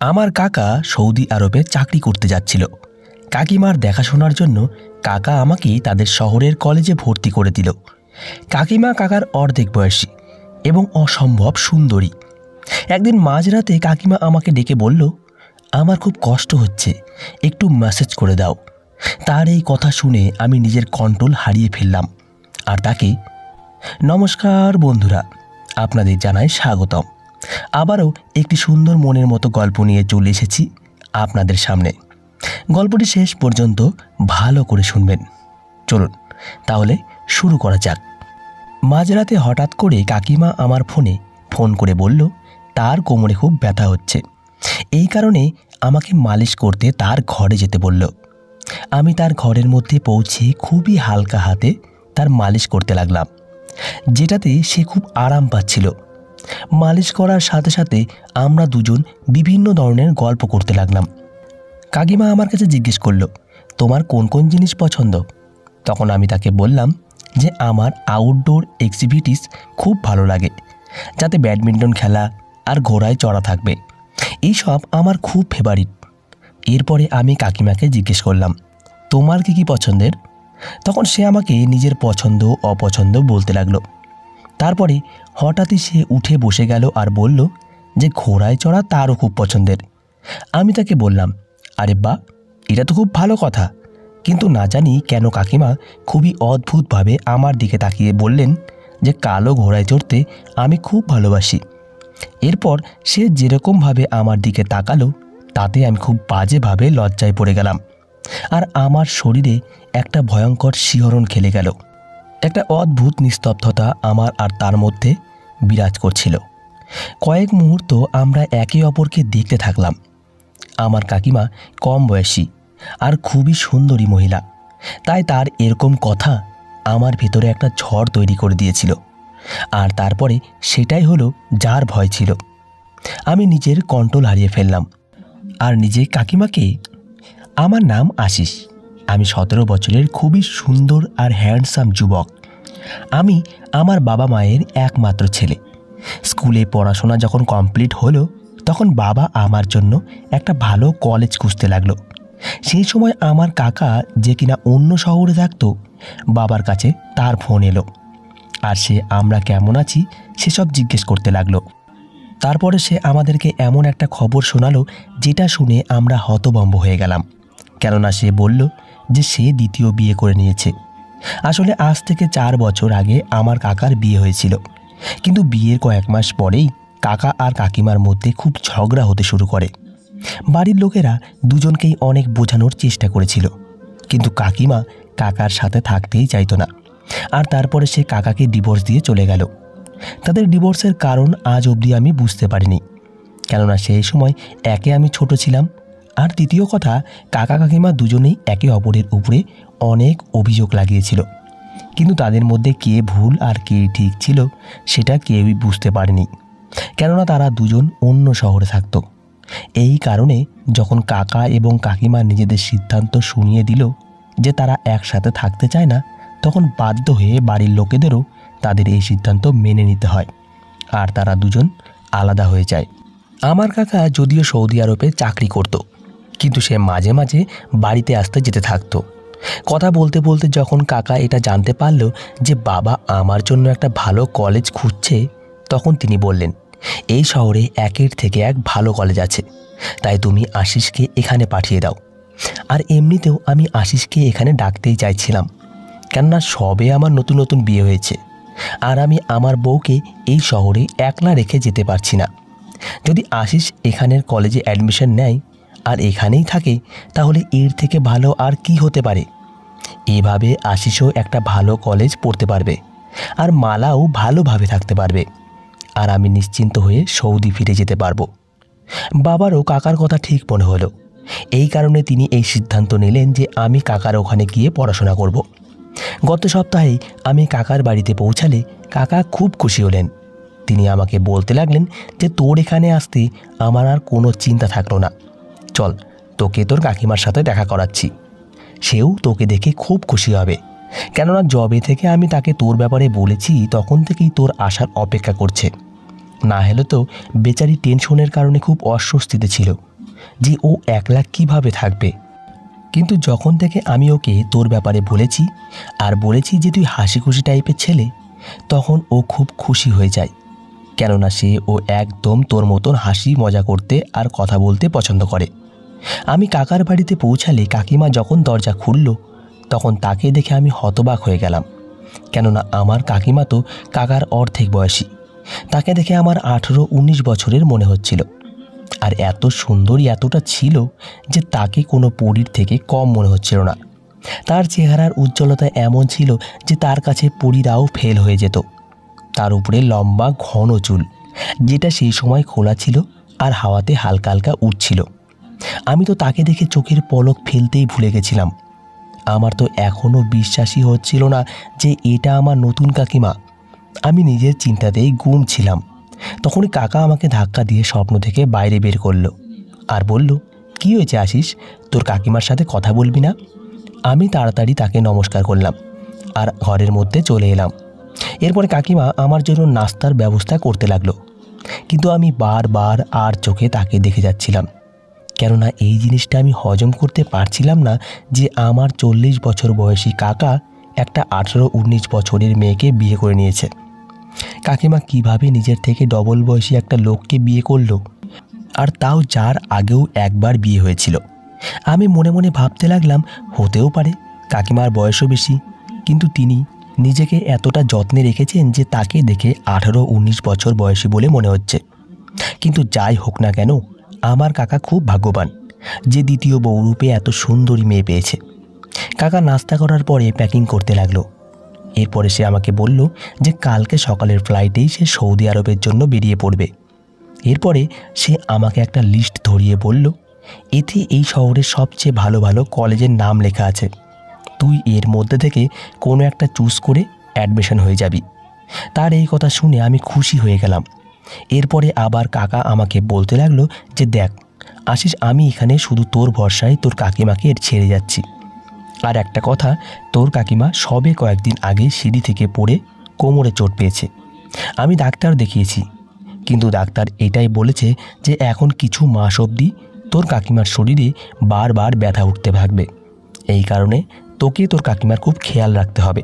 আমার কাকা সৌদি আরবে চাকরি করতে যাচ্ছিল। কাকিমার দেখাশোনার জন্য কাকা আমাকে তাদের শহরের কলেজে ভর্তি করে দিল। কাকিমা কাকার অর্ধেক বয়সী এবং অসম্ভব সুন্দরী। একদিন মাঝরাতে কাকিমা আমাকে ডেকে বলল, আমার খুব কষ্ট হচ্ছে, একটু মেসেজ করে দাও। তার এই কথা শুনে আমি নিজের কন্ট্রোল হারিয়ে ফেললাম আর তাকে, নমস্কার বন্ধুরা, আপনাদের জানাই স্বাগতম। আবারও একটি সুন্দর মনের মতো গল্প নিয়ে চলে এসেছি আপনাদের সামনে। গল্পটি শেষ পর্যন্ত ভালো করে শুনবেন। চলুন তাহলে শুরু করা যাক। মাঝরাতে হঠাৎ করে কাকিমা আমার ফোন করে বলল তার কোমরে খুব ব্যথা হচ্ছে, এই কারণে আমাকে মালিশ করতে তার ঘরে যেতে বলল। আমি তার ঘরের মধ্যে পৌঁছে খুবই হালকা হাতে তার মালিশ করতে লাগলাম, যেটাতে সে খুব আরাম পাচ্ছিল। মালিশ করার সাথে সাথে আমরা দুজন বিভিন্ন ধরনের গল্প করতে লাগলাম। কাকিমা আমার কাছে জিজ্ঞেস করলো, তোমার কোন কোন জিনিস পছন্দ? তখন আমি তাকে বললাম যে আমার আউটডোর অ্যাক্টিভিটিস খুব ভালো লাগে, যাতে ব্যাডমিন্টন খেলা আর ঘোড়ায় চড়া থাকবে, এইসব আমার খুব ফেভারিট। এরপরে আমি কাকিমাকে জিজ্ঞেস করলাম, তোমার কি কি পছন্দের? তখন সে আমাকে নিজের পছন্দ অপছন্দ বলতে লাগলো। তারপরে হঠাৎই সে উঠে বসে গেল আর বলল যে ঘোড়ায় চড়া তারও খুব পছন্দের। আমি তাকে বললাম, আরে বাহ, এটা তো খুব ভালো কথা। কিন্তু না জানি কেন কাকিমা খুবই অদ্ভুতভাবে আমার দিকে তাকিয়ে বললেন যে কালো ঘোড়ায় চড়তে আমি খুব ভালোবাসি। এরপর সে যেরকমভাবে আমার দিকে তাকালো তাতে আমি খুব বাজেভাবে লজ্জায় পড়ে গেলাম আর আমার শরীরে একটা ভয়ঙ্কর শিহরণ খেলে গেল। একটা অদ্ভুত নিস্তব্ধতা আমার আর তার মধ্যে বিরাজ করছিল। কয়েক মুহূর্ত আমরা একে অপরকে দেখতে থাকলাম। আমার কাকিমা কম বয়সী আর খুবই সুন্দরী মহিলা, তাই তার এরকম কথা আমার ভেতরে একটা ঝড় তৈরি করে দিয়েছিল। আর তারপরে সেটাই হলো যার ভয় ছিল। আমি নিজের কন্ট্রোল হারিয়ে ফেললাম আর নিজে কাকিমাকে, আমার নাম আশিস, আমি 17 বছরের খুবই সুন্দর আর হ্যান্ডসাম যুবক। আমি আমার বাবা মায়ের একমাত্র ছেলে। স্কুলে পড়াশোনা যখন কমপ্লিট হলো তখন বাবা আমার জন্য একটা ভালো কলেজ খুঁজতে লাগলো। সেই সময় আমার কাকা, যে কিনা অন্য শহরে থাকতো, বাবার কাছে তার ফোন এলো আর সে আমরা কেমন আছি সেসব জিজ্ঞেস করতে লাগলো। তারপরে সে আমাদেরকে এমন একটা খবর শোনালো যেটা শুনে আমরা হতভম্ব হয়ে গেলাম। কেননা সে বলল যে সে দ্বিতীয় বিয়ে করে নিয়েছে। আসলে আজ থেকে 4 বছর আগে আমার কাকার বিয়ে হয়েছিল, কিন্তু বিয়ের কয়েক মাস পরেই কাকা আর কাকিমার মধ্যে খুব ঝগড়া হতে শুরু করে। বাড়ির লোকেরা দুজনকেই অনেক বোঝানোর চেষ্টা করেছিল, কিন্তু কাকিমা কাকার সাথে থাকতেই চাইতো না। আর তারপরে সে কাকাকে ডিভোর্স দিয়ে চলে গেল। তাদের ডিভোর্সের কারণ আজ অবধি আমি বুঝতে পারিনি, কেননা সেই সময় একে আমি ছোট ছিলাম, আর দ্বিতীয় কথা, কাকা কাকিমা দুজনেই একে অপরের উপরে অনেক অভিযোগ লাগিয়েছিল। কিন্তু তাদের মধ্যে কে ভুল আর কে ঠিক ছিল সেটা কেউই বুঝতে পারেনি, কেননা তারা দুজন অন্য শহরে থাকতো। এই কারণে যখন কাকা এবং কাকিমা নিজেদের সিদ্ধান্ত শুনিয়ে দিল যে তারা একসাথে থাকতে চায় না, তখন বাধ্য হয়ে বাড়ির লোকেদেরও তাদের এই সিদ্ধান্ত মেনে নিতে হয় আর তারা দুজন আলাদা হয়ে যায়। আমার কাকা যদিও সৌদি আরবে চাকরি করত, কিন্তু সে মাঝে মাঝে বাড়িতে আসতে যেতে থাকতো। কথা বলতে বলতে যখন কাকা এটা জানতে পারল যে বাবা আমার জন্য একটা ভালো কলেজ খুঁজছে, তখন তিনি বললেন, এই শহরে একের থেকে এক ভালো কলেজ আছে, তাই তুমি আশিসকে এখানে পাঠিয়ে দাও। আর এমনিতেও আমি আশিসকে এখানে ডাকতেই চাইছিলাম, কেননা সবে আমার নতুন নতুন বিয়ে হয়েছে আর আমি আমার বউকে এই শহরে একলা রেখে যেতে পারছি না। যদি আশিস এখানের কলেজে অ্যাডমিশন নেয় আর এখানেই থাকে, তাহলে এর থেকে ভালো আর কি হতে পারে। এভাবে আশিসও একটা ভালো কলেজ পড়তে পারবে আর মালাও ভালোভাবে থাকতে পারবে, আর আমি নিশ্চিন্ত হয়ে সৌদি ফিরে যেতে পারবো। বাবারও কাকার কথা ঠিক মনে হলো। এই কারণে তিনি এই সিদ্ধান্ত নিলেন যে আমি কাকার ওখানে গিয়ে পড়াশোনা করব। গত সপ্তাহেই আমি কাকার বাড়িতে পৌঁছালে কাকা খুব খুশি হলেন। তিনি আমাকে বলতে লাগলেন যে তোর এখানে আসতে আমার আর কোনো চিন্তা থাকলো না, চল তোকে তোর কাকিমার সাথে দেখা করাচ্ছি, সেও তোকে দেখে খুব খুশি হবে। কেননা জবে থেকে আমি তাকে তোর ব্যাপারে বলেছি তখন থেকেই তোর আসার অপেক্ষা করছে। না হলে তো বেচারি টেনশনের কারণে খুব অস্বস্তিতে ছিল, যে ও একলা কিভাবে থাকবে। কিন্তু যখন থেকে আমি ওকে তোর ব্যাপারে বলেছি আর বলেছি যে তুই হাসি খুশি টাইপের ছেলে, তখন ও খুব খুশি হয়ে যায়। কেননা ও একদম তোর মতন হাসি মজা করতে আর কথা বলতে পছন্দ করে। আমি কাকার বাড়িতে পৌঁছালে কাকিমা যখন দরজা খুলল, তখন তাকে দেখে আমি হতবাক হয়ে গেলাম। কেননা আমার কাকিমা তো কাকার অর্ধেক বয়সী। তাকে দেখে আমার 18-19 বছরের মনে হচ্ছিল। আর এত সুন্দরী এতটা ছিল যে তাকে কোনো পরীর থেকে কম মনে হচ্ছিল না। তার চেহারার উজ্জ্বলতা এমন ছিল যে তার কাছে পরীরাও ফেল হয়ে যেত। তার উপরে লম্বা ঘন চুল, যেটা সেই সময় খোলা ছিল আর হাওয়াতে হালকা হালকা উঠছিল। আমি তো তাকে দেখে চোখের পলক ফেলতেই ভুলে গেছিলাম। আমার তো এখনও বিশ্বাসই হচ্ছিল না যে এটা আমার নতুন কাকিমা। আমি নিজের চিন্তাতেই গুম ছিলাম। তখনই কাকা আমাকে ধাক্কা দিয়ে স্বপ্ন থেকে বাইরে বের করলো আর বলল, কী হয়েছে আশিস, তোর কাকিমার সাথে কথা বলবি না? আমি তাড়াতাড়ি তাকে নমস্কার করলাম আর ঘরের মধ্যে চলে এলাম। এরপরে কাকিমা আমার জন্য নাস্তার ব্যবস্থা করতে লাগলো। কিন্তু আমি বারবার আর চোখে তাকে দেখে যাচ্ছিলাম। কেননা এই জিনিসটা আমি হজম করতে পারছিলাম না যে আমার 40 বছর বয়সী কাকা একটা 18-19 বছরের মেয়েকে বিয়ে করে নিয়েছে। কাকিমা কিভাবে নিজের থেকে ডবল বয়সী একটা লোককে বিয়ে করলো, আর তাও যার আগেও একবার বিয়ে হয়েছিল। আমি মনে মনে ভাবতে লাগলাম, হতেও পারে কাকিমার বয়সও বেশি, কিন্তু তিনি নিজেকে এতটা যত্নে রেখেছেন যে তাকে দেখে 18-19 বছর বয়সী বলে মনে হচ্ছে। কিন্তু যাই হোক না কেন, আমার কাকা খুব ভাগ্যবান যে দ্বিতীয় বউরূপে এত সুন্দরী মেয়ে পেয়েছে। কাকা নাস্তা করার পরে প্যাকিং করতে লাগলো। এরপরে সে আমাকে বলল যে কালকে সকালের ফ্লাইটেই সে সৌদি আরবের জন্য বেরিয়ে পড়বে। এরপরে সে আমাকে একটা লিস্ট ধরিয়ে বলল, এতে এই শহরের সবচেয়ে ভালো ভালো কলেজের নাম লেখা আছে, তুই এর মধ্যে থেকে কোনো একটা চুজ করে অ্যাডমিশন হয়ে যাবি। তার এই কথা শুনে আমি খুশি হয়ে গেলাম। এরপরে আবার কাকা আমাকে বলতে লাগলো যে দেখ আশিস, আমি এখানে শুধু তোর ভরসায় তোর কাকিমাকে ছেড়ে যাচ্ছি। আর একটা কথা, তোর কাকিমা সবে কয়েকদিন আগে সিঁড়ি থেকে পড়ে কোমরে চোট পেয়েছে। আমি ডাক্তার দেখিয়েছি, কিন্তু ডাক্তার এটাই বলেছে যে এখন কিছু মাস অবধি তোর কাকিমার শরীরে বারবার ব্যথা উঠতে থাকবে। এই কারণে তোকে তোর কাকিমার খুব খেয়াল রাখতে হবে,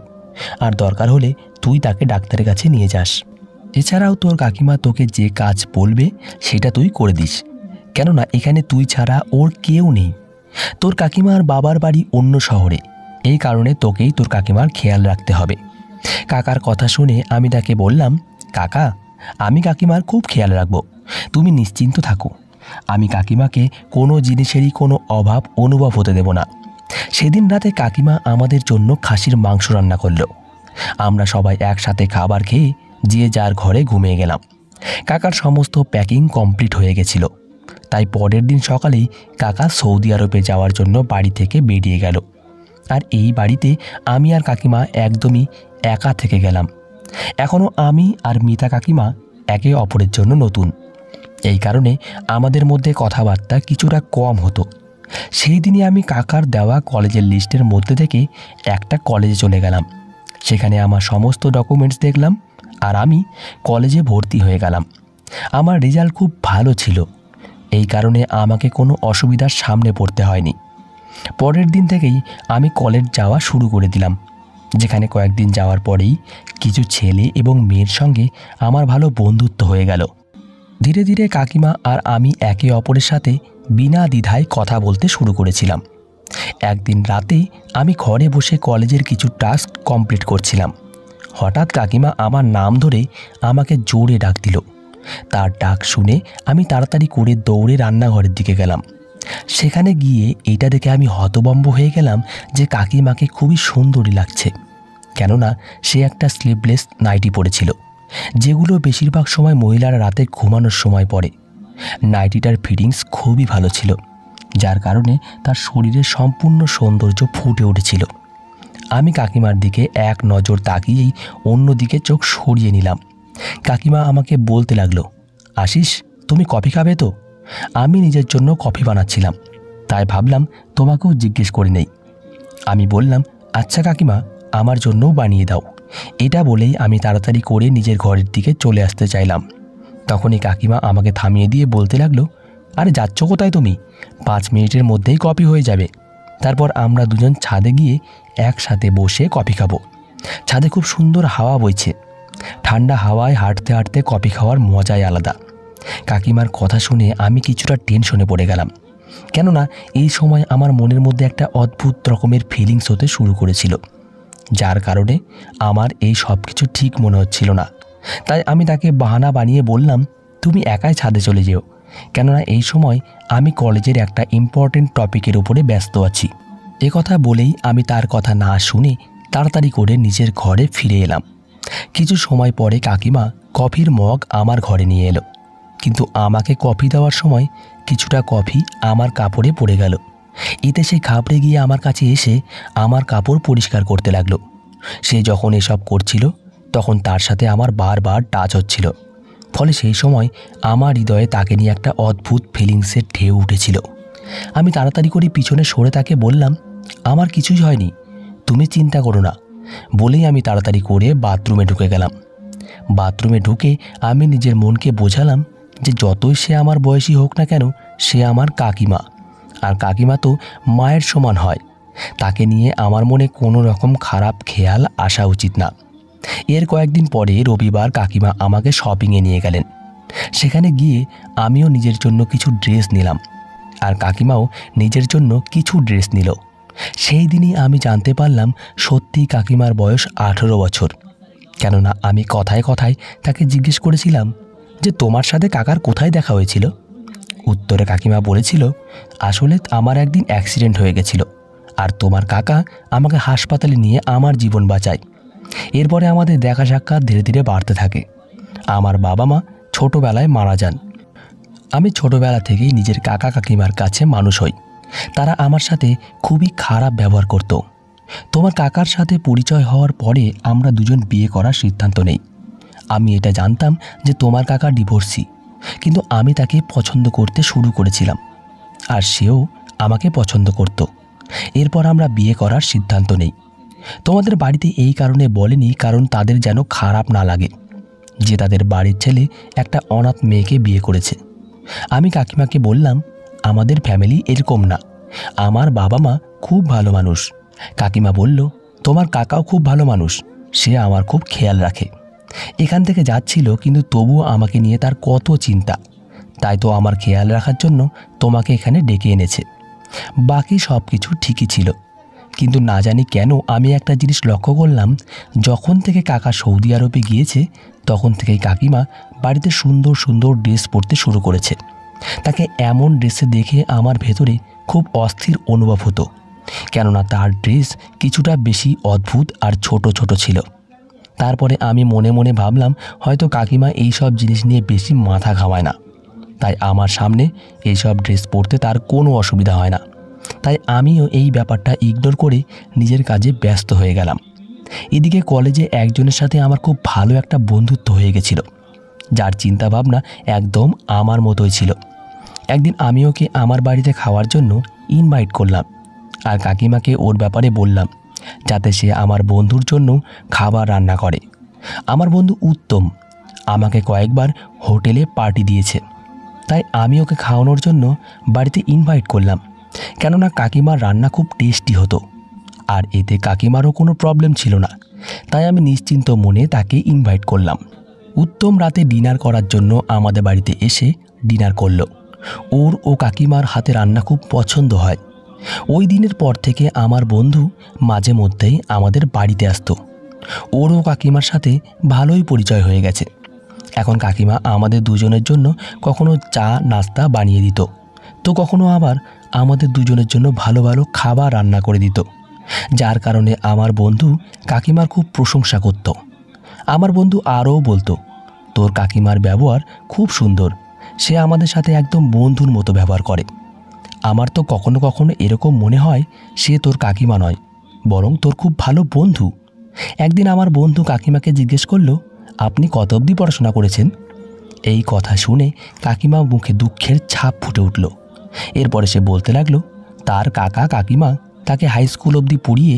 আর দরকার হলে তুই তাকে ডাক্তারের কাছে নিয়ে যাস। এছাড়াও তোর কাকিমা তোকে যে কাজ বলবে সেটা তুই করে দিস, কেননা এখানে তুই ছাড়া ওর কেউ নেই। তোর কাকিমার বাবার বাড়ি অন্য শহরে, এই কারণে তোকেই তোর কাকিমার খেয়াল রাখতে হবে। কাকার কথা শুনে আমি তাকে বললাম, কাকা আমি কাকিমার খুব খেয়াল রাখবো, তুমি নিশ্চিন্ত থাকো। আমি কাকিমাকে কোনো জিনিসেরই কোনো অভাব অনুভব হতে দেব না। সেদিন রাতে কাকিমা আমাদের জন্য খাসির মাংস রান্না করলো। আমরা সবাই একসাথে খাবার খেয়ে যে যার ঘরে ঘুমিয়ে গেলাম। কাকার সমস্ত প্যাকিং কমপ্লিট হয়ে গেছিল, তাই পরের দিন সকালেই কাকা সৌদি আরবে যাওয়ার জন্য বাড়ি থেকে বেরিয়ে গেল। আর এই বাড়িতে আমি আর কাকিমা একদমই একা থেকে গেলাম। এখনও আমি আর মিতা কাকিমা একে অপরের জন্য নতুন, এই কারণে আমাদের মধ্যে কথাবার্তা কিছুটা কম হতো। সেই দিনই আমি কাকার দেওয়া কলেজের লিস্টের মধ্যে থেকে একটা কলেজে চলে গেলাম। সেখানে আমার সমস্ত ডকুমেন্টস দেখলাম আর আমি কলেজে ভর্তি হয়ে গেলাম। আমার রেজাল্ট খুব ভালো ছিল, এই কারণে আমাকে কোনো অসুবিধার সামনে পড়তে হয়নি। পরের দিন থেকেই আমি কলেজ যাওয়া শুরু করে দিলাম, যেখানে কয়েকদিন যাওয়ার পরেই কিছু ছেলে এবং মেয়ের সঙ্গে আমার ভালো বন্ধুত্ব হয়ে গেল। ধীরে ধীরে কাকিমা আর আমি একে অপরের সাথে বিনা দ্বিধায় কথা বলতে শুরু করেছিলাম। একদিন রাতে আমি ঘরে বসে কলেজের কিছু টাস্ক কমপ্লিট করছিলাম। হঠাৎ কাকিমা আমার নাম ধরে আমাকে জোরে ডাক দিল। তার ডাক শুনে আমি তাড়াতাড়ি করে দৌড়ে রান্নাঘরের দিকে গেলাম। সেখানে গিয়ে এটা দেখে আমি হতভম্ব হয়ে গেলাম যে কাকিমাকে খুবই সুন্দরী লাগছে, কেননা সে একটা স্লিভলেস নাইটি পরেছিল, যেগুলো বেশিরভাগ সময় মহিলারা রাতে ঘুমানোর সময় পরে। নাইটিটার ফিটিংস খুবই ভালো ছিল, যার কারণে তার শরীরের সম্পূর্ণ সৌন্দর্য ফুটে উঠেছিল। আমি কাকিমার দিকে এক নজর তাকিয়েই অন্যদিকে চোখ সরিয়ে নিলাম। কাকিমা আমাকে বলতে লাগলো, আশিস তুমি কফি খাবে তো? আমি নিজের জন্য কফি বানাচ্ছিলাম, তাই ভাবলাম তোমাকেও জিজ্ঞেস করে নেই। আমি বললাম, আচ্ছা কাকিমা, আমার জন্যও বানিয়ে দাও। এটা বলেই আমি তাড়াতাড়ি করে নিজের ঘরের দিকে চলে আসতে চাইলাম। তখনই কাকিমা আমাকে থামিয়ে দিয়ে বলতে লাগলো, আরে যাচ্ছ কোথায় তুমি? 5 মিনিটের মধ্যেই কফি হয়ে যাবে। তারপর আমরা দুজন ছাদে গিয়ে একসাথে বসে কফি খাবো। ছাদে খুব সুন্দর হাওয়া বইছে। ঠান্ডা হাওয়ায় হাঁটতে হাঁটতে কফি খাওয়ার মজাই আলাদা। কাকিমার কথা শুনে আমি কিছুটা টেনশনে পড়ে গেলাম, কেননা এই সময় আমার মনের মধ্যে একটা অদ্ভুত রকমের ফিলিংস হতে শুরু করেছিল, যার কারণে আমার এই সব কিছু ঠিক মনে হচ্ছিল না। তাই আমি তাকে বাহানা বানিয়ে বললাম, তুমি একাই ছাদে চলে যেও, কেননা এই সময় আমি কলেজের একটা ইম্পর্টেন্ট টপিকের উপরে ব্যস্ত আছি। এ কথা বলেই আমি তার কথা না শুনে তাড়াতাড়ি করে নিজের ঘরে ফিরে এলাম। কিছু সময় পরে কাকিমা কফির মগ আমার ঘরে নিয়ে এলো, কিন্তু আমাকে কফি দেওয়ার সময় কিছুটা কফি আমার কাপড়ে পড়ে গেল। এতে সে ঘাবড়ে গিয়ে আমার কাছে এসে আমার কাপড় পরিষ্কার করতে লাগলো। সে যখন এসব করছিল তখন তার সাথে আমার বারবার টাচ হচ্ছিল, ফলে সেই সময় আমার হৃদয়ে তাকে নিয়ে একটা অদ্ভুত ফিলিংসের ঢেউ উঠেছিল। আমি তাড়াতাড়ি করে পিছনে সরে তাকে বললাম, আমার কিছুই হয়নি, তুমি চিন্তা করো না। বলেই আমি তাড়াতাড়ি করে বাথরুমে ঢুকে গেলাম। বাথরুমে ঢুকে আমি নিজের মনকে বোঝালাম যে যতই সে আমার বয়সী হোক না কেন, সে আমার কাকিমা, আর কাকিমা তো মায়ের সমান হয়। তাকে নিয়ে আমার মনে কোনো রকম খারাপ খেয়াল আসা উচিত না। এর কয়েকদিন পরে রবিবার কাকিমা আমাকে শপিংয়ে নিয়ে গেলেন। সেখানে গিয়ে আমিও নিজের জন্য কিছু ড্রেস নিলাম, আর কাকিমাও নিজের জন্য কিছু ড্রেস নিল। সেই দিনই আমি জানতে পারলাম সত্যি কাকিমার বয়স 18 বছর। কেননা আমি কথায় কথায় তাকে জিজ্ঞেস করেছিলাম যে তোমার সাথে কাকার কোথায় দেখা হয়েছিল। উত্তরে কাকিমা বলেছিল, আসলে আমার একদিন অ্যাক্সিডেন্ট হয়ে গেছিল, আর তোমার কাকা আমাকে হাসপাতালে নিয়ে আমার জীবন বাঁচায়। এরপরে আমাদের দেখা সাক্ষাৎ ধীরে ধীরে বাড়তে থাকে। আমার বাবা মা ছোটোবেলায় মারা যান। আমি ছোটোবেলা থেকেই নিজের কাকা কাকিমার কাছে মানুষ হই। তারা আমার সাথে খুবই খারাপ ব্যবহার করত। তোমার কাকার সাথে পরিচয় হওয়ার পরে আমরা দুজন বিয়ে করার সিদ্ধান্ত নেই। আমি এটা জানতাম যে তোমার কাকা ডিভোর্সি, কিন্তু আমি তাকে পছন্দ করতে শুরু করেছিলাম, আর সেও আমাকে পছন্দ করত। এরপর আমরা বিয়ে করার সিদ্ধান্ত নেই। তোমাদের বাড়িতে এই কারণে বলেনি কারণ তাদের যেন খারাপ না লাগে যে তাদের বাড়ির ছেলে একটা অনাথ মেয়েকে বিয়ে করেছে। আমি কাকিমাকে বললাম, আমাদের ফ্যামিলি এরকম না, আমার বাবা মা খুব ভালো মানুষ। কাকিমা বলল, তোমার কাকাও খুব ভালো মানুষ, সে আমার খুব খেয়াল রাখে। এখান থেকে যাচ্ছিল, কিন্তু তবুও আমাকে নিয়ে তার কত চিন্তা, তাই তো আমার খেয়াল রাখার জন্য তোমাকে এখানে ডেকে এনেছে। বাকি সব কিছু ঠিকই ছিল, কিন্তু না জানি কেন আমি একটা জিনিস লক্ষ্য করলাম, যখন থেকে কাকা সৌদি আরবে গিয়েছে তখন থেকেই কাকিমা বাড়িতে সুন্দর সুন্দর ড্রেস পরতে শুরু করেছে। তাকে এমন ড্রেসে দেখে আমার ভেতরে খুব অস্থির অনুভব হতো, কেননা তার ড্রেস কিছুটা বেশি অদ্ভুত আর ছোট ছোট ছিল। তারপরে আমি মনে মনে ভাবলাম হয়তো কাকিমা এই সব জিনিস নিয়ে বেশি মাথা ঘামায় না, তাই আমার সামনে এইসব ড্রেস পরতে তার কোনো অসুবিধা হয় না। তাই আমিও এই ব্যাপারটা ইগনোর করে নিজের কাজে ব্যস্ত হয়ে গেলাম। এদিকে কলেজে একজনের সাথে আমার খুব ভালো একটা বন্ধুত্ব হয়ে গেছিল, যার চিন্তাভাবনা একদম আমার মতোই ছিল। একদিন আমি ওকে আমার বাড়িতে খাওয়ার জন্য ইনভাইট করলাম, আর কাকিমাকে ওর ব্যাপারে বললাম যাতে সে আমার বন্ধুর জন্য খাবার রান্না করে। আমার বন্ধু উত্তম আমাকে কয়েকবার হোটেলে পার্টি দিয়েছে, তাই আমি ওকে খাওয়ানোর জন্য বাড়িতে ইনভাইট করলাম, কেননা কাকিমার রান্না খুব টেস্টি হতো, আর এতে কাকিমারও কোনো প্রবলেম ছিল না। তাই আমি নিশ্চিন্ত মনে তাকে ইনভাইট করলাম। উত্তম রাতে ডিনার করার জন্য আমাদের বাড়িতে এসে ডিনার করলো। ওর ও কাকিমার হাতে রান্না খুব পছন্দ হয়। ওই দিনের পর থেকে আমার বন্ধু মাঝে মধ্যেই আমাদের বাড়িতে আসতো। ওর ও কাকিমার সাথে ভালোই পরিচয় হয়ে গেছে। এখন কাকিমা আমাদের দুজনের জন্য কখনো চা নাস্তা বানিয়ে দিত, তো কখনো আবার আমাদের দুজনের জন্য ভালো ভালো খাবার রান্না করে দিত, যার কারণে আমার বন্ধু কাকিমার খুব প্রশংসা করত। আমার বন্ধু আরও বলতো, তোর কাকিমার ব্যবহার খুব সুন্দর, সে আমাদের সাথে একদম বন্ধুর মতো ব্যবহার করে। আমার তো কখনো কখনো এরকম মনে হয় সে তোর কাকিমা নয়, বরং তোর খুব ভালো বন্ধু। একদিন আমার বন্ধু কাকিমাকে জিজ্ঞেস করলো, আপনি কত অবধি পড়াশোনা করেছেন? এই কথা শুনে কাকিমা মুখে দুঃখের ছাপ ফুটে উঠল। এরপরে সে বলতে লাগলো, তার কাকা কাকিমা তাকে হাই স্কুল অবধি পড়িয়ে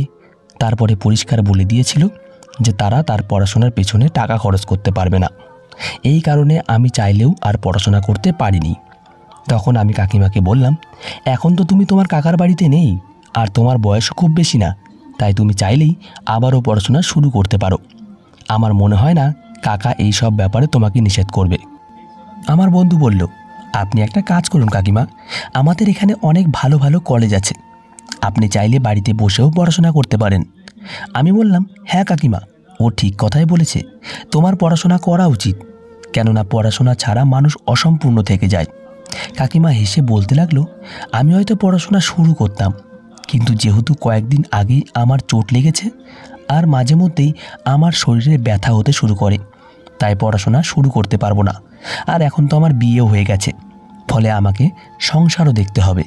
তারপরে পরিষ্কার বলে দিয়েছিল যে তারা তার পড়াশোনার পেছনে টাকা খরচ করতে পারবে না। এই কারণে আমি চাইলেও আর পড়াশোনা করতে পারিনি। তখন আমি কাকিমাকে বললাম, এখন তো তুমি তোমার কাকার বাড়িতে নেই, আর তোমার বয়সও খুব বেশি না, তাই তুমি চাইলেই আবারও পড়াশোনা শুরু করতে পারো। আমার মনে হয় না কাকা এই সব ব্যাপারে তোমাকে নিষেধ করবে। আমার বন্ধু বলল, আপনি একটা কাজ করুন কাকিমা, আমাদের এখানে অনেক ভালো ভালো কলেজ আছে, আপনি চাইলে বাড়িতে বসেও পড়াশোনা করতে পারেন। আমি বললাম, হ্যাঁ কাকিমা, ও ঠিক কথাই বলেছে, তোমার পড়াশোনা করা উচিত, কেননা পড়াশোনা ছাড়া মানুষ অসম্পূর্ণ থেকে যায়। কাকিমা হেসে বলতে লাগলো, আমি হয়তো পড়াশোনা শুরু করতাম, কিন্তু যেহেতু কয়েকদিন আগেই আমার চোট লেগেছে আর মাঝে মধ্যেই আমার শরীরে ব্যথা হতে শুরু করে, তাই পড়াশোনা শুরু করতে পারবো না। আর এখন তো আমার বিয়েও হয়ে গেছে, ফলে আমাকে সংসারও দেখতে হবে।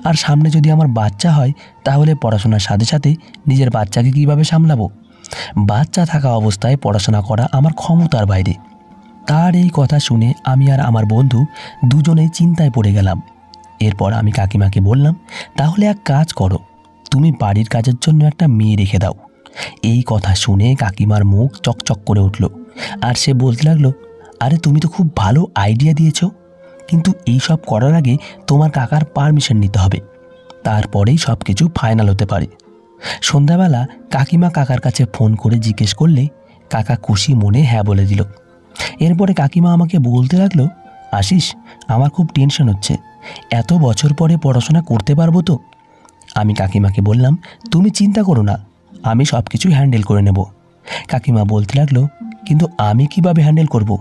আর সামনে যদি আমার বাচ্চা হয়, তাহলে পড়াশোনার সাথে সাথে নিজের বাচ্চাকে কীভাবে সামলাবো? বাচ্চা থাকা অবস্থায় পড়াশোনা করা আমার ক্ষমতার বাইরে। তার এই কথা শুনে আমি আর আমার বন্ধু দুজনেই চিন্তায় পড়ে গেলাম। এরপর আমি কাকিমাকে বললাম, তাহলে এক কাজ করো, তুমি বাড়ির কাজের জন্য একটা মেয়ে রেখে দাও। এই কথা শুনে কাকিমার মুখ চকচক করে উঠল, আর সে বলতে লাগলো, আরে তুমি তো খুব ভালো আইডিয়া দিয়েছো, কিন্তু এই সব করার আগে তোমার কাকার পারমিশন নিতে হবে, তারপরেই সব কিছু ফাইনাল হতে পারে। সন্ধ্যাবেলা কাকিমা কাকার কাছে ফোন করে জিজ্ঞেস করলে কাকা খুশি মনে হ্যাঁ বলে দিল। এরপরে কাকিমা আমাকে বলতে লাগলো, আশিস, আমার খুব টেনশন হচ্ছে, এত বছর পরে পড়াশোনা করতে পারবো তো? আমি কাকিমাকে বললাম, তুমি চিন্তা করো না, আমি সব কিছু হ্যান্ডেল করে নেব। কাকিমা বলতে লাগলো, কিন্তু আমি কিভাবে হ্যান্ডেল করব?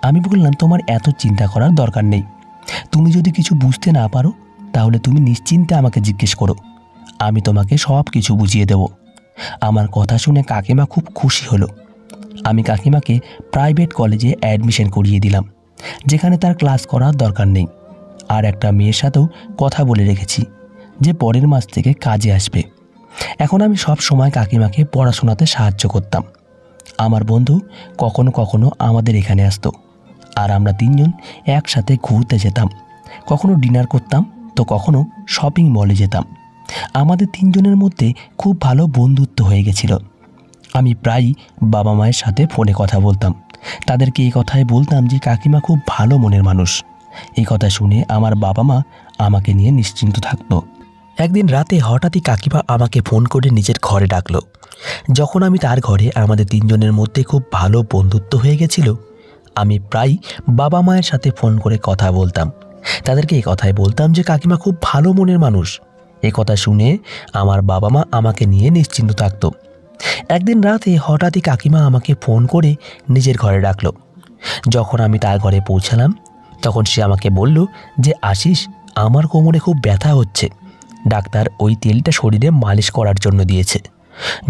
আমি বললাম, তোমার এত চিন্তা করার দরকার নেই, তুমি যদি কিছু বুঝতে না পারো তাহলে তুমি নিশ্চিন্তে আমাকে জিজ্ঞেস করো, আমি তোমাকে সব কিছু বুঝিয়ে দেব। আমার কথা শুনে কাকিমা খুব খুশি হলো। আমি কাকিমাকে প্রাইভেট কলেজে অ্যাডমিশন করিয়ে দিলাম, যেখানে তার ক্লাস করার দরকার নেই। আর একটা মেয়ের সাথেও কথা বলে রেখেছি, যে পরের মাস থেকে কাজে আসবে। এখন আমি সব সময় কাকিমাকে পড়াশোনাতে সাহায্য করতাম। আমার বন্ধু কখনো কখনো আমাদের এখানে আসতো, আর আমরা তিনজন একসাথে ঘুরতে যেতাম, কখনো ডিনার করতাম তো কখনো শপিং মলে যেতাম। আমাদের তিনজনের মধ্যে খুব ভালো বন্ধুত্ব হয়ে গেছিল। আমি প্রায়ই বাবা মায়ের সাথে ফোনে কথা বলতাম, তাদেরকে এই কথাই বলতাম যে কাকিমা খুব ভালো মনের মানুষ। এই কথা শুনে আমার বাবা মা আমাকে নিয়ে নিশ্চিন্ত থাকতো। একদিন রাতে হঠাৎই কাকিমা আমাকে ফোন করে নিজের ঘরে ডাকলো। যখন আমি তার ঘরে, আমাদের তিনজনের মধ্যে খুব ভালো বন্ধুত্ব হয়ে গেছিল। আমি প্রায় বাবা মায়ের সাথে ফোন করে কথা বলতাম, তাদেরকে এই কথাই বলতাম যে কাকিমা খুব ভালো মনের মানুষ। এই কথা শুনে আমার বাবা মা আমাকে নিয়ে নিশ্চিন্ত থাকতো। একদিন রাতে হঠাৎই কাকিমা আমাকে ফোন করে নিজের ঘরে ডাকলো। যখন আমি তার ঘরে পৌঁছালাম, তখন সে আমাকে বলল যে, আশিস, আমার কোমরে খুব ব্যথা হচ্ছে, ডাক্তার ওই তেলটা শরীরে মালিশ করার জন্য দিয়েছে।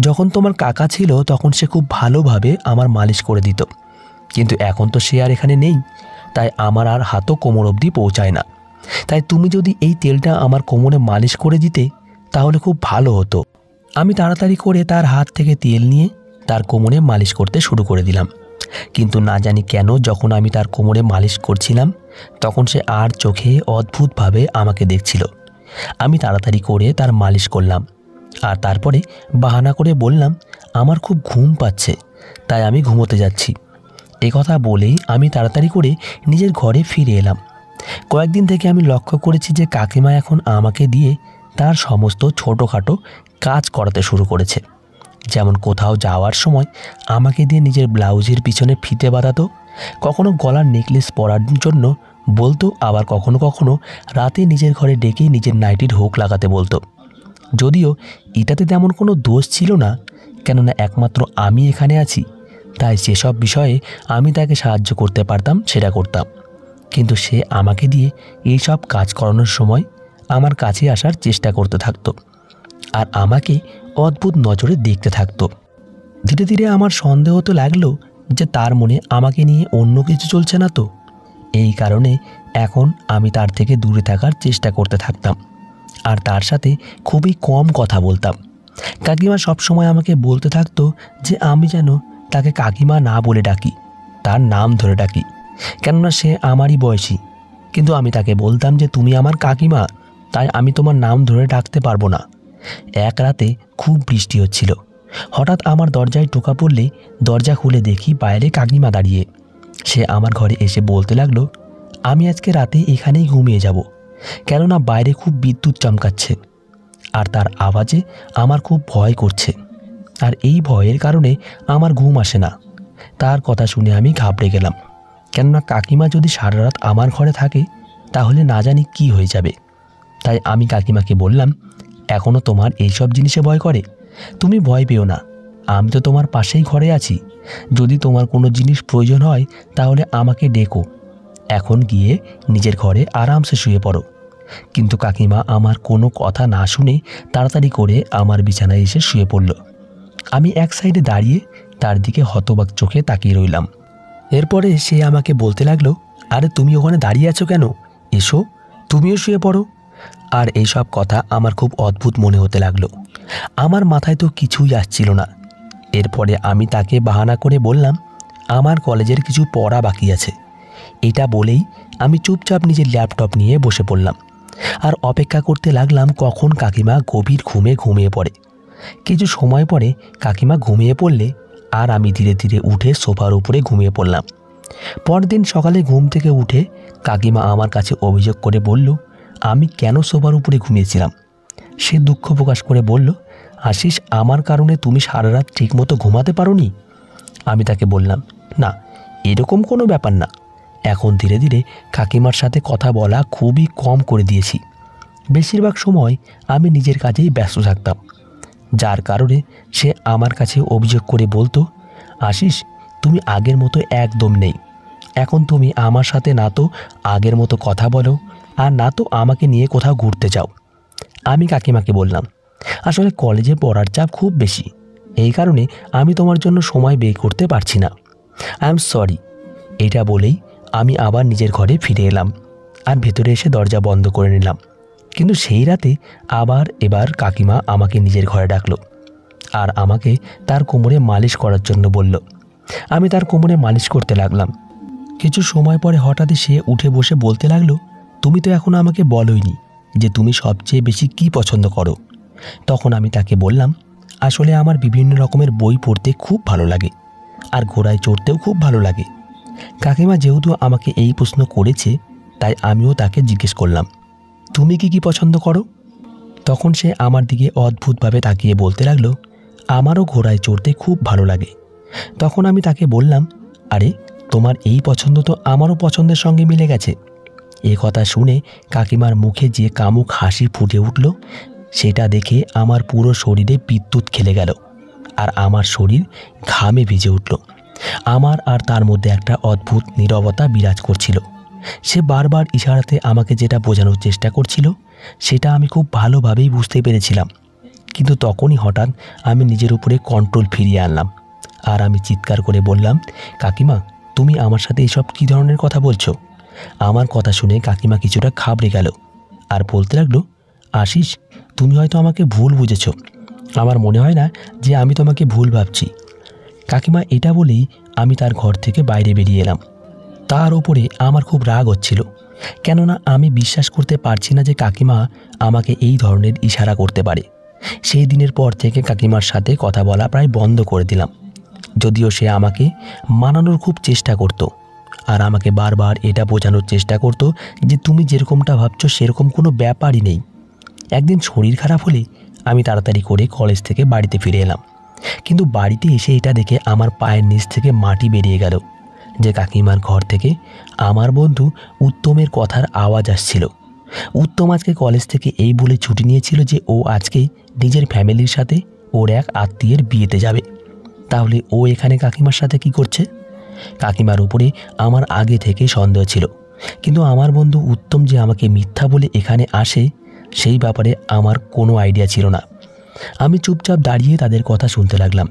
যখন তোমার কাকা ছিল তখন সে খুব ভালোভাবে আমার মালিশ করে দিত, কিন্তু এখন তো সে আর এখানে নেই, তাই আমার আর হাতও কোমর অবধি পৌঁছায় না। তাই তুমি যদি এই তেলটা আমার কোমরে মালিশ করে দিতে তাহলে খুব ভালো হতো। আমি তাড়াতাড়ি করে তার হাত থেকে তেল নিয়ে তার কোমরে মালিশ করতে শুরু করে দিলাম, কিন্তু না জানি কেন যখন আমি তার কোমরে মালিশ করছিলাম তখন সে আর চোখে অদ্ভুতভাবে আমাকে দেখছিল। আমি তাড়াতাড়ি করে তার মালিশ করলাম, আর তারপরে বাহানা করে বললাম, আমার খুব ঘুম পাচ্ছে, তাই আমি ঘুমোতে যাচ্ছি। এ কথা বলেই আমি তাড়াতাড়ি করে নিজের ঘরে ফিরে এলাম। কয়েকদিন থেকে আমি লক্ষ্য করেছি যে কাকিমা এখন আমাকে দিয়ে তার সমস্ত ছোটোখাটো কাজ করাতে শুরু করেছে। যেমন কোথাও যাওয়ার সময় আমাকে দিয়ে নিজের ব্লাউজের পিছনে ফিতে বাঁধাতো, কখনো গলার নেকলেস পরার জন্য বলতো, আবার কখনো কখনো রাতে নিজের ঘরে ডেকে নিজের নাইটির হুক লাগাতে বলতো। যদিও এটাতে তেমন কোনো দোষ ছিল না, কেননা একমাত্র আমি এখানে আছি, তাই সেসব বিষয়ে আমি তাকে সাহায্য করতে পারতাম সেটা করতাম। কিন্তু সে আমাকে দিয়ে এই সব কাজ করানোর সময় আমার কাছে আসার চেষ্টা করতে থাকতো, আর আমাকে অদ্ভুত নজরে দেখতে থাকতো। ধীরে ধীরে আমার সন্দেহ তো লাগলো যে তার মনে আমাকে নিয়ে অন্য কিছু চলছে না তো। এই কারণে এখন আমি তার থেকে দূরে থাকার চেষ্টা করতে থাকতাম, আর তার সাথে খুবই কম কথা বলতাম। কাকিমা সবসময় আমাকে বলতে থাকতো যে আমি যেন তাকে কাকিমা না বলে ডাকি, তার নাম ধরে ডাকি, কেননা সে আমারই বয়সী। কিন্তু আমি তাকে বলতাম যে তুমি আমার কাকিমা, তাই আমি তোমার নাম ধরে ডাকতে পারবো না। এক রাতে খুব বৃষ্টি হচ্ছিল, হঠাৎ আমার দরজায় টোকা পড়লে দরজা খুলে দেখি বাইরে কাকিমা দাঁড়িয়ে। সে আমার ঘরে এসে বলতে লাগলো, আমি আজকে রাতে এখানেই ঘুমিয়ে যাব, কেননা বাইরে খুব বিদ্যুৎ চমকাচ্ছে আর তার আওয়াজে আমার খুব ভয় করছে, আর এই ভয়ের কারণে আমার ঘুম আসে না। তার কথা শুনে আমি ঘাবড়ে গেলাম, কেননা কাকিমা যদি সারা রাত আমার ঘরে থাকে তাহলে না জানি কি হয়ে যাবে। তাই আমি কাকিমাকে বললাম, এখনও তোমার এইসব জিনিসে ভয় করে? তুমি ভয় পেও না, আমি তো তোমার পাশেই ঘরে আছি। যদি তোমার কোনো জিনিস প্রয়োজন হয় তাহলে আমাকে ডেকো, এখন গিয়ে নিজের ঘরে আরামসে শুয়ে পড়ো। কিন্তু কাকিমা আমার কোনো কথা না শুনে তাড়াতাড়ি করে আমার বিছানায় এসে শুয়ে পড়ল। আমি এক সাইডে দাঁড়িয়ে তার দিকে হতবাক চোখে তাকিয়ে রইলাম। এরপরে সে আমাকে বলতে লাগলো, আরে তুমি ওখানে দাঁড়িয়ে আছো কেন? এসো, তুমিও শুয়ে পড়ো। আর এইসব কথা আমার খুব অদ্ভুত মনে হতে লাগলো। আমার মাথায় তো কিছুই আসছিল না। এরপরে আমি তাকে বাহানা করে বললাম, আমার কলেজের কিছু পড়া বাকি আছে। এটা বলেই আমি চুপচাপ নিজের ল্যাপটপ নিয়ে বসে পড়লাম আর অপেক্ষা করতে লাগলাম কখন কাকিমা গভীর ঘুমে ঘুমিয়ে পড়ে। কিছু সময় পরে কাকিমা ঘুমিয়ে পড়লে আর আমি ধীরে ধীরে উঠে সোফার উপরে ঘুমিয়ে পড়লাম। পরদিন সকালে ঘুম থেকে উঠে কাকিমা আমার কাছে অভিযোগ করে বলল, আমি কেন সোফার উপরে ঘুমিয়েছিলাম। সে দুঃখ প্রকাশ করে বলল, আশিস, আমার কারণে তুমি সারা রাত ঠিকমতো ঘুমাতে পারোনি। আমি তাকে বললাম, না, এরকম কোনো ব্যাপার না। এখন ধীরে ধীরে কাকিমার সাথে কথা বলা খুবই কম করে দিয়েছি। বেশিরভাগ সময় আমি নিজের কাজেই ব্যস্ত থাকতাম, যার কারণে সে আমার কাছে অভিযোগ করে বলতো, আশিস, তুমি আগের মতো একদম নেই। এখন তুমি আমার সাথে না তো আগের মতো কথা বলো আর না তো আমাকে নিয়ে কোথাও ঘুরতে যাও। আমি কাকিমাকে বললাম, আসলে কলেজে পড়ার চাপ খুব বেশি, এই কারণে আমি তোমার জন্য সময় বের করতে পারছি না। I am sorry. এটা বলেই আমি আবার নিজের ঘরে ফিরে এলাম আর ভেতরে এসে দরজা বন্ধ করে নিলাম। কিন্তু সেই রাতে এবার কাকিমা আমাকে নিজের ঘরে ডাকলো আর আমাকে তার কোমরে মালিশ করার জন্য বলল। আমি তার কোমরে মালিশ করতে লাগলাম। কিছু সময় পরে হঠাৎই সে উঠে বসে বলতে লাগলো, তুমি তো এখনও আমাকে বলোইনি যে তুমি সবচেয়ে বেশি কি পছন্দ করো। তখন আমি তাকে বললাম, আসলে আমার বিভিন্ন রকমের বই পড়তে খুব ভালো লাগে আর ঘোড়ায় চড়তেও খুব ভালো লাগে। কাকিমা যেহেতু আমাকে এই প্রশ্ন করেছে, তাই আমিও তাকে জিজ্ঞেস করলাম, তুমি কি কি পছন্দ করো? তখন সে আমার দিকে অদ্ভুতভাবে তাকিয়ে বলতে লাগলো, আমারও ঘোড়ায় চড়তে খুব ভালো লাগে। তখন আমি তাকে বললাম, আরে, তোমার এই পছন্দ তো আমারও পছন্দের সঙ্গে মিলে গেছে। এ কথা শুনে কাকিমার মুখে যে কামুক হাসি ফুটে উঠল, সেটা দেখে আমার পুরো শরীরে বিদ্যুৎ খেলে গেল আর আমার শরীর ঘামে ভিজে উঠল। আমার আর তার মধ্যে একটা অদ্ভুত নীরবতা বিরাজ করছিল। সে বারবার ইশারাতে আমাকে যেটা বোঝানোর চেষ্টা করছিল সেটা আমি খুব ভালোভাবেই বুঝতে পেরেছিলাম। কিন্তু তখনই হঠাৎ আমি নিজের উপরে কন্ট্রোল ফিরিয়ে আনলাম আর আমি চিৎকার করে বললাম, কাকিমা, তুমি আমার সাথে এইসব কী ধরনের কথা বলছো? আমার কথা শুনে কাকিমা কিছুটা ঘাবড়ে গেল আর বলতে লাগলো, আশিস, তুমি হয়তো আমাকে ভুল বুঝেছ। আমার মনে হয় না যে আমি তোমাকে ভুল ভাবছি। কাকিমা এটা বলেই আমি তার ঘর থেকে বাইরে বেরিয়ে এলাম। তার ওপরে আমার খুব রাগ হচ্ছিল, কেননা আমি বিশ্বাস করতে পারছি না যে কাকিমা আমাকে এই ধরনের ইশারা করতে পারে। সেই দিনের পর থেকে কাকিমার সাথে কথা বলা প্রায় বন্ধ করে দিলাম, যদিও সে আমাকে মানানোর খুব চেষ্টা করত আর আমাকে বারবার এটা বোঝানোর চেষ্টা করত যে তুমি যেরকমটা ভাবছো সেরকম কোনো ব্যাপারই নেই। একদিন শরীর খারাপ হলে আমি তাড়াতাড়ি করে কলেজ থেকে বাড়িতে ফিরে এলাম, কিন্তু বাড়িতে এসে এটা দেখে আমার পায়ের নিচ থেকে মাটি বেরিয়ে গেল যে কাকিমার ঘর থেকে আমার বন্ধু উত্তমের কথার আওয়াজ আসছিল। উত্তম আজকে কলেজ থেকে এই বলে ছুটি নিয়েছিল যে ও আজকে নিজের ফ্যামিলির সাথে ওর এক আত্মীয়ের বিয়েতে যাবে। তাহলে ও এখানে কাকিমার সাথে কি করছে? কাকিমার উপরে আমার আগে থেকেই সন্দেহ ছিল, কিন্তু আমার বন্ধু উত্তম যে আমাকে মিথ্যা বলে এখানে আসে সেই ব্যাপারে আমার কোনো আইডিয়া ছিল না। আমি চুপচাপ দাঁড়িয়ে তাদের কথা শুনতে লাগলাম।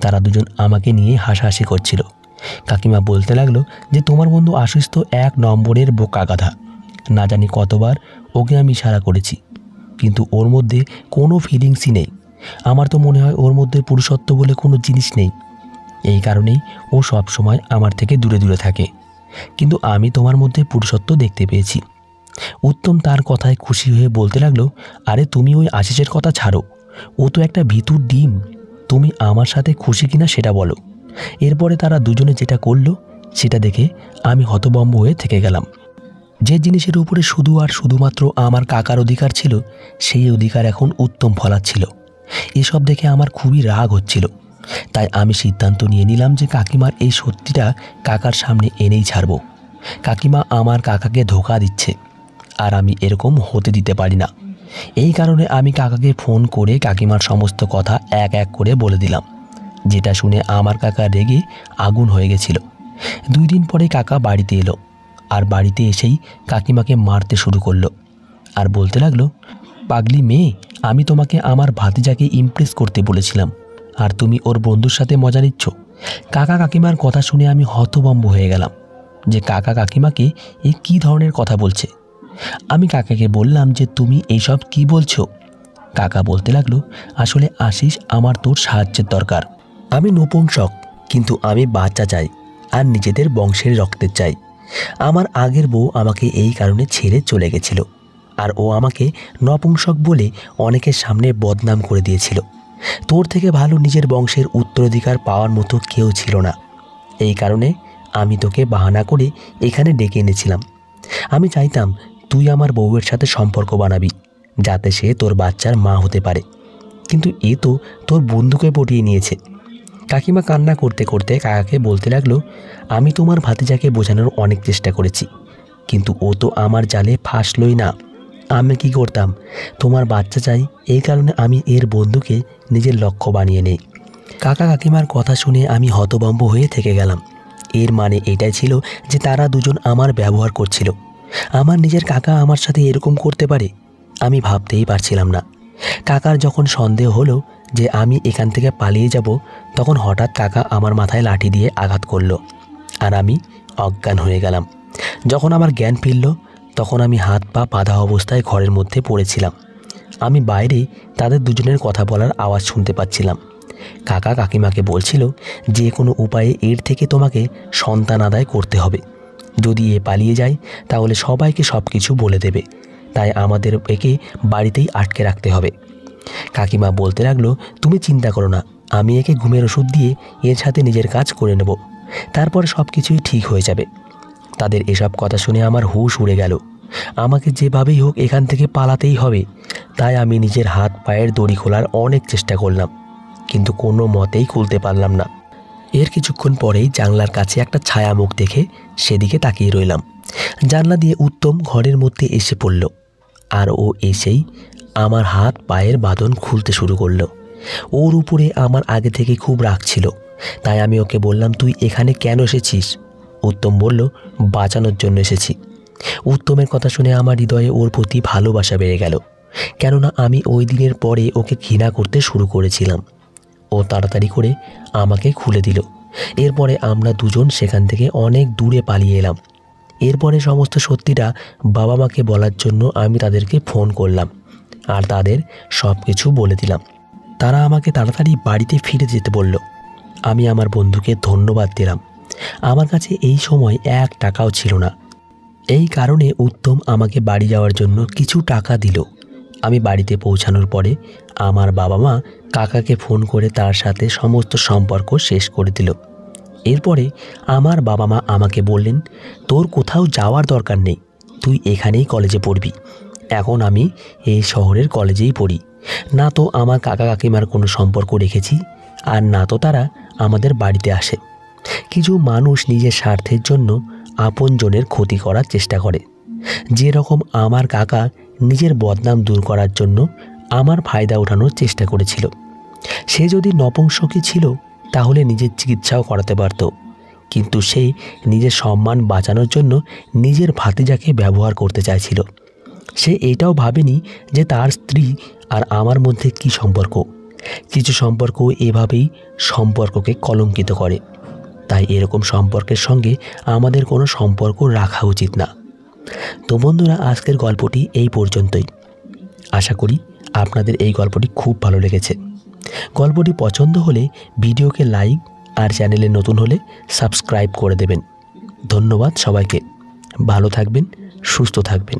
তারা দুজন আমাকে নিয়ে হাসাহাসি করছিল। কাকিমা বলতে লাগলো যে তোমার বন্ধু আশিস তো 1 নম্বরের বোকা গাধা। না জানি কতবার ওকে আমি ইশারা করেছি, কিন্তু ওর মধ্যে কোনো ফিলিংসই নেই। আমার তো মনে হয় ওর মধ্যে পুরুষত্ব বলে কোনো জিনিস নেই। এই কারণেই ও সব সময় আমার থেকে দূরে দূরে থাকে, কিন্তু আমি তোমার মধ্যে পুরুষত্ব দেখতে পেয়েছি। উত্তম তার কথায় খুশি হয়ে বলতে লাগলো, আরে তুমি ওই আশিসের কথা ছাড়ো, ও তো একটা ভিতুর ডিম। তুমি আমার সাথে খুশি কিনা সেটা বলো। এরপরে তারা দুজনে যেটা করলো সেটা দেখে আমি হতভম্ব হয়ে থেকে গেলাম। যে জিনিসের উপরে শুধু আর শুধুমাত্র আমার কাকার অধিকার ছিল, সেই অধিকার এখন উত্তম ফলাচ্ছিল। এসব দেখে আমার খুবই রাগ হচ্ছিল। তাই আমি সিদ্ধান্ত নিয়ে নিলাম যে কাকিমার এই সত্যিটা কাকার সামনে এনেই ছাড়ব। কাকিমা আমার কাকাকে ধোঁকা দিচ্ছে, আর আমি এরকম হতে দিতে পারি না। এই কারণে আমি কাকাকে ফোন করে কাকিমার সমস্ত কথা এক এক করে বলে দিলাম, যেটা শুনে আমার কাকা রেগে আগুন হয়ে গেছিল। 2 দিন পরে কাকা বাড়িতে এলো, আর বাড়িতে এসেই কাকিমাকে মারতে শুরু করলো আর বলতে লাগলো, পাগলি মেয়ে, আমি তোমাকে আমার ভাতিজাকে ইমপ্রেস করতে বলেছিলাম, আর তুমি ওর বন্ধুর সাথে মজা নিচ্ছ। কাকা কাকিমার কথা শুনে আমি হতভম্ব হয়ে গেলাম যে কাকা কাকিমাকে এ কী ধরনের কথা বলছে। আমি কাকাকে বললাম যে তুমি এইসব কি বলছো? কাকা বলতে লাগলো, আসলে আশিস, আমার তোর সাহায্যের দরকার। আমি নপুংসক, কিন্তু আমি বাচ্চা চাই, আর নিজেদের বংশের রক্তের চাই। আমার আগের বউ আমাকে এই কারণে ছেড়ে চলে গেছিল, আর ও আমাকে নপুংসক বলে অনেকের সামনে বদনাম করে দিয়েছিল। তোর থেকে ভালো নিজের বংশের উত্তরাধিকার পাওয়ার মতো কেউ ছিল না। এই কারণে আমি তোকে বাহানা করে এখানে ডেকে এনেছিলাম। আমি চাইতাম তুই আমার বউয়ের সাথে সম্পর্ক বানাবি, যাতে সে তোর বাচ্চার মা হতে পারে, কিন্তু এ তো তোর বন্ধুকে পটিয়ে নিয়েছে। কাকিমা কান্না করতে করতে কাকাকে বলতে লাগলো, আমি তোমার ভাতিজাকে বোঝানোর অনেক চেষ্টা করেছি, কিন্তু ও তো আমার জালে ফাঁসলই না। আমি কি করতাম? তোমার বাচ্চা চাই, এই কারণে আমি এর বন্ধুকে নিজের লক্ষ্য বানিয়ে নেই। কাকা কাকিমার কথা শুনে আমি হতভম্ব হয়ে থেকে গেলাম। এর মানে এটাই ছিল যে তারা দুজন আমার ব্যবহার করছিল। আমার নিজের কাকা আমার সাথে এরকম করতে পারে? আমি ভাবতেই পারছিলাম না। কাকার যখন সন্দেহ হলো যে আমি এখান থেকে পালিয়ে যাব, তখন হঠাৎ কাকা আমার মাথায় লাঠি দিয়ে আঘাত করলো, আর আমি অজ্ঞান হয়ে গেলাম। যখন আমার জ্ঞান ফিরল, তখন আমি হাত পা বাঁধা অবস্থায় ঘরের মধ্যে পড়েছিলাম। আমি বাইরে তাদের দুজনের কথা বলার আওয়াজ শুনতে পাচ্ছিলাম। কাকা কাকিমাকে বলছিল, যে কোনো উপায়ে এর থেকে তোমাকে সন্তান আদায় করতে হবে। যদি এ পালিয়ে যায় তাহলে সবাইকে সব কিছু বলে দেবে, তাই আমাদের একে বাড়িতেই আটকে রাখতে হবে। কাকিমা বলতে লাগলো, তুমি চিন্তা করো না, আমি একে ঘুমের ওষুধ দিয়ে এর সাথে নিজের কাজ করে নেব, তারপর সব কিছুই ঠিক হয়ে যাবে। তাদের এসব কথা শুনে আমার হুঁশ উড়ে গেল। আমাকে যেভাবেই হোক এখান থেকে পালাতেই হবে। তাই আমি নিজের হাত পায়ের দড়ি খোলার অনেক চেষ্টা করলাম, কিন্তু কোনো মতেই খুলতে পারলাম না। এর কিছুক্ষণ পরেই জানলার কাছে একটা ছায়া মুখ দেখে সেদিকে তাকিয়ে রইলাম। জানলা দিয়ে উত্তম ঘরের মধ্যে এসে পড়ল, আর ও এসেই আমার হাত পায়ের বাঁধন খুলতে শুরু করলো। ওর উপরে আমার আগে থেকে খুব রাগ ছিল, তাই আমি ওকে বললাম, তুই এখানে কেন এসেছিস? উত্তম বলল, বাঁচানোর জন্য এসেছি। উত্তমের কথা শুনে আমার হৃদয়ে ওর প্রতি ভালোবাসা বেড়ে গেল, কেননা আমি ওই দিনের পরে ওকে ঘৃণা করতে শুরু করেছিলাম। ও তাড়াতাড়ি করে আমাকে খুলে দিল। এরপরে আমরা দুজন সেখান থেকে অনেক দূরে পালিয়ে এলাম। এরপরে সমস্ত সত্যিটা বাবা মাকে বলার জন্য আমি তাদেরকে ফোন করলাম, আর তাদের সব কিছু বলে দিলাম। তারা আমাকে তাড়াতাড়ি বাড়িতে ফিরে যেতে বলল। আমি আমার বন্ধুকে ধন্যবাদ দিলাম। আমার কাছে এই সময় 1 টাকাও ছিল না। এই কারণে উত্তম আমাকে বাড়ি যাওয়ার জন্য কিছু টাকা দিল। আমি বাড়িতে পৌঁছানোর পরে আমার বাবা মা কাকাকে ফোন করে তার সাথে সমস্ত সম্পর্ক শেষ করে দিল। এরপরে আমার বাবা মা আমাকে বললেন, তোর কোথাও যাওয়ার দরকার নেই, তুই এখানেই কলেজে পড়বি। এখন আমি এই শহরের কলেজেই পড়ি। না তো আমার কাকা কাকিমার কোনো সম্পর্ক রেখেছি, আর না তো তারা আমাদের বাড়িতে আসে। কিছু মানুষ নিজের স্বার্থের জন্য আপনজনের ক্ষতি করার চেষ্টা করে। যেরকম আমার কাকা নিজের বদনাম দূর করার জন্য আমার ফায়দা ওঠানোর চেষ্টা করেছিল। সে যদি নপুংসকই ছিল তাহলে নিজের চিকিৎসাও করাতে পারত, কিন্তু সে নিজের সম্মান বাঁচানোর জন্য নিজের ভাতিজাকে ব্যবহার করতে চাইছিল। সে এটাও ভাবেনি যে তার স্ত্রী আর আমার মধ্যে কী সম্পর্ক। কিছু সম্পর্ক এভাবেই সম্পর্ককে কলঙ্কিত করে। তাই এরকম সম্পর্কের সঙ্গে আমাদের কোনো সম্পর্ক রাখা উচিত না। তো বন্ধুরা, আজকের গল্পটি এই পর্যন্তই। আশা করি আপনাদের এই গল্পটি খুব ভালো লেগেছে। গল্পটি পছন্দ হলে ভিডিওকে লাইক, আর চ্যানেলে নতুন হলে সাবস্ক্রাইব করে দেবেন। ধন্যবাদ সবাইকে। ভালো থাকবেন, সুস্থ থাকবেন।